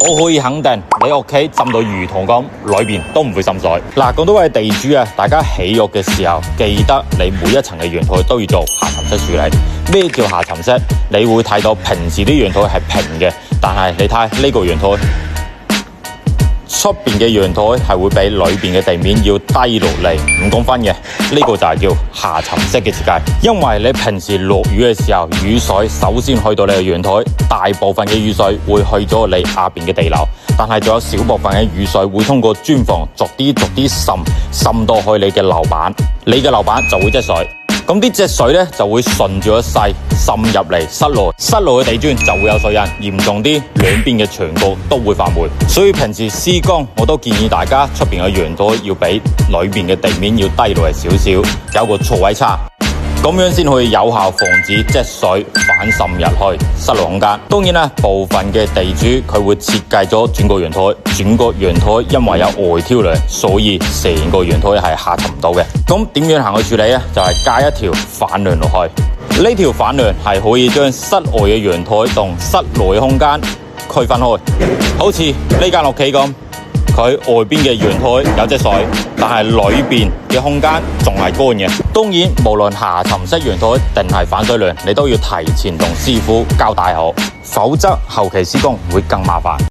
我可以肯定，你屋企浸到魚塘咁，裏邊都唔會滲水。嗱，咁多位地主啊，大家起屋嘅時候，記得你每一層嘅陽台都要做下沉式處理。咩叫下沉式？你會睇到平時啲陽台係平嘅，但係你睇呢個陽台，出邊嘅陽台係會比裏邊嘅地面要低落嚟5公分嘅，呢個就係叫下沉式嘅設計。因為你平時落雨嘅時候，雨水首先去到你嘅陽台，大部分嘅雨水會去咗你下邊嘅地樓，但係仲有少部分嘅雨水會通過磚房逐啲滲到去你嘅樓板，你嘅樓板就會積水。咁啲積水咧就會順住個勢滲入嚟室內，室內嘅地磚就會有水印，嚴重啲兩邊嘅牆角都會發霉。所以平時施工我都建議大家出邊嘅陽台要比裏邊嘅地面要低落嚟少少，有個錯位差，咁樣先可以有效防止積水反滲入去室內空間。當然啦，部分嘅地主佢會設計咗轉角陽台，轉角陽台因為有外挑梁，所以成個陽台係下沉唔到嘅。咁點樣行去處理咧？就係加一條反梁落去。呢條反梁係可以將室外嘅陽台同室內嘅空間區分開。好似呢間屋企咁，佢外邊嘅陽台有積水，但係裏邊嘅空間仲係乾嘅。當然，無論下沉式陽台定係反水梁，你都要提前同師傅交代好，否則後期施工會更麻煩。